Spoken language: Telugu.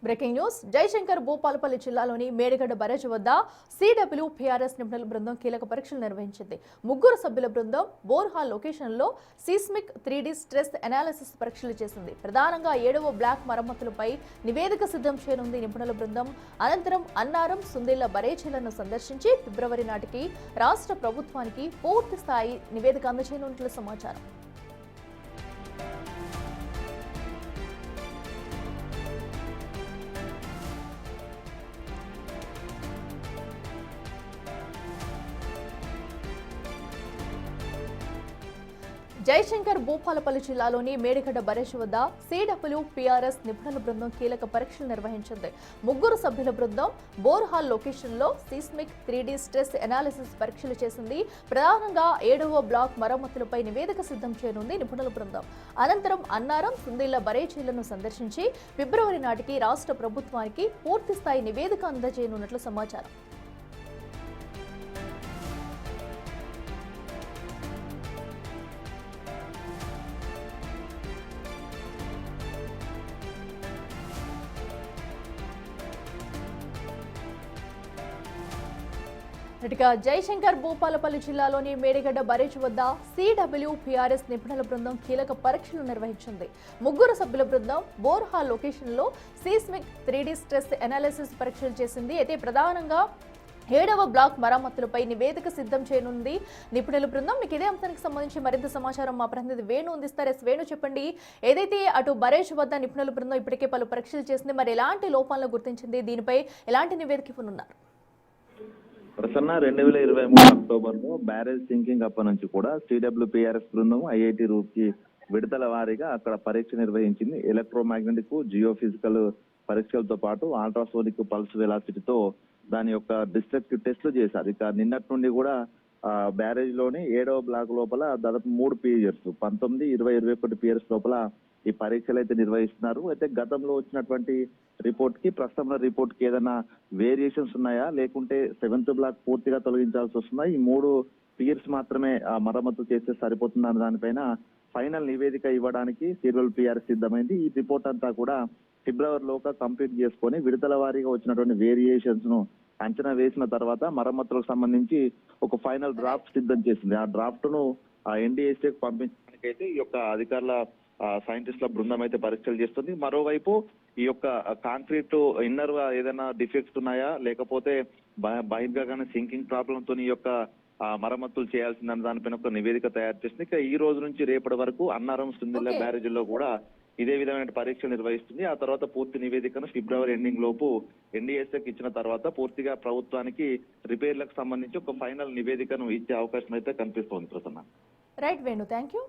బ్రేకింగ్ న్యూస్ జయశంకర్ భూపాలపల్లి జిల్లాలోని మేడిగడ్డ బరేజ్ వద్ద సిడబ్ల్యూపీఆర్ఎస్ నిపుణుల బృందం కీలక పరీక్షలు నిర్వహించింది. ముగ్గురు సభ్యుల బృందం బోర్హాల్ లొకేషన్లో సీస్మిక్ 3D స్ట్రెస్ అనాలిసిస్ పరీక్షలు చేసింది. ప్రధానంగా 7వ బ్లాక్ మరమ్మతులపై నివేదిక సిద్ధం చేయనుంది నిపుణుల బృందం. అనంతరం అన్నారం, సుందిళ్ల బరేజీలను సందర్శించి ఫిబ్రవరి నాటికి రాష్ట్ర ప్రభుత్వానికి పూర్తి స్థాయి నివేదిక అందజేయనున్నట్లు సమాచారం. జయశంకర్ భూపాలపల్లి జిల్లాలోని మేడిగడ్డ బరేజ్ వద్ద సిడబ్ల్యూపీఆర్ఎస్ నిపుణుల బృందం కీలక పరీక్షలు నిర్వహించింది. ముగ్గురు సభ్యుల బృందం బోర్హాల్ లొకేషన్లో సీస్మిక్ 3D స్ట్రెస్ అనాలిసిస్ పరీక్షలు చేసింది. ప్రధానంగా 7వ బ్లాక్ మరమ్మతులపై నివేదిక సిద్ధం చేయనుంది నిపుణుల బృందం. అనంతరం అన్నారం, సుందిళ్ల బరేజీలను సందర్శించి ఫిబ్రవరి నాటికి రాష్ట్ర ప్రభుత్వానికి పూర్తి స్థాయి నివేదిక అందజేయనున్నట్లు సమాచారం. జయశంకర్ భూపాలపల్లి జిల్లాలోని మేడిగడ్డ బరేజ్ వద్ద సిడబ్ల్యూపీఆర్ఎస్ నిపుణుల బృందం కీలక పరీక్షలు నిర్వహించింది. ముగ్గురు సభ్యుల బృందం బోర్హాల్ లొకేషన్లో సీస్మిక్ 3D స్ట్రెస్ అనాలిసిస్ పరీక్షలు చేసింది. అయితే ప్రధానంగా 7వ బ్లాక్ మరమ్మతులపై నివేదిక సిద్ధం చేయనుంది నిపుణుల బృందం. మీకు ఇదే అంశానికి సంబంధించి మరింత సమాచారం మా ప్రతినిధి వేణు అందిస్తారు. వేణు, చెప్పండి, ఏదైతే అటు బరేజ్ వద్ద నిపుణుల బృందం ఇప్పటికే పలు పరీక్షలు చేసింది, మరి ఎలాంటి లోపాలను గుర్తించింది, దీనిపై ఎలాంటి నివేదిక ఇవ్వనున్నారు? ప్రసన్న 2023 అక్టోబర్లో బ్యారేజ్ సింకింగ్ అప్పటి నుంచి కూడా సిడబ్ల్యూపీఆర్ఎస్ బృందం ఐఐటి రూర్కీ విడతల వారీగా అక్కడ పరీక్ష నిర్వహించింది. ఎలక్ట్రోమాగ్నెటిక్, జియోఫిజికల్ పరీక్షలతో పాటు అల్ట్రాసోనిక్ పల్స్ వెలాసిటీతో దాని యొక్క డిస్ట్రక్టివ్ టెస్టులు చేశారు. ఇక నిన్నటి నుండి కూడా బ్యారేజ్ లోని 7వ బ్లాక్ లోపల దాదాపు 3 పీరియడ్స్ 19, 20, 21 పీరియడ్స్ లోపల ఈ పరీక్షలు అయితే నిర్వహిస్తున్నారు. అయితే గతంలో వచ్చినటువంటి రిపోర్ట్ కి ప్రస్తుతం రిపోర్ట్ కి ఏదైనా వేరియేషన్స్ ఉన్నాయా, లేకుంటే 7th బ్లాక్ పూర్తిగా తొలగించాల్సి వస్తుందా, ఈ 3 పీరియడ్స్ మాత్రమే మరమ్మతు చేస్తే సరిపోతుందన్న దానిపైన ఫైనల్ నివేదిక ఇవ్వడానికి సిడబ్ల్యూపీఆర్ఎస్ సిద్ధమైంది. ఈ రిపోర్ట్ అంతా కూడా ఫిబ్రవరిలోగా కంప్లీట్ చేసుకొని విడతల వారీగా వచ్చినటువంటి వేరియేషన్స్ ను అంచనా వేసిన తర్వాత మరమ్మతులకు సంబంధించి ఒక ఫైనల్ డ్రాఫ్ట్ సిద్ధం చేసింది. ఆ డ్రాఫ్ట్ ను ఎన్డీఎస్ఏకి పంపించడానికి అయితే ఈ యొక్క అధికారుల సైంటిస్టుల బృందం అయితే పరీక్షలు చేస్తుంది. మరోవైపు ఈ యొక్క కాంక్రీట్ ఇన్నర్ ఏదైనా డిఫెక్ట్స్ ఉన్నాయా, లేకపోతే బహిర్గతంగా సింకింగ్ ప్రాబ్లమ్ తో ఈ యొక్క మరమ్మతులు చేయాల్సిందన్న దానిపైన ఒక నివేదిక తయారు చేసింది. ఇక ఈ రోజు నుంచి రేపటి వరకు అన్నారం, సుందిళ్ల బ్యారేజీల్లో కూడా ఇదే విధమైన పరీక్షలు నిర్వహిస్తుంది. ఆ తర్వాత పూర్తి నివేదికను ఫిబ్రవరి ఎండింగ్ లోపు ఎన్డీఎస్ఏకి ఇచ్చిన తర్వాత పూర్తిగా ప్రభుత్వానికి రిపేర్లకు సంబంధించి ఒక ఫైనల్ నివేదికను ఇచ్చే అవకాశం అయితే కనిపిస్తోంది. Prasanna. Right Venu, thank you.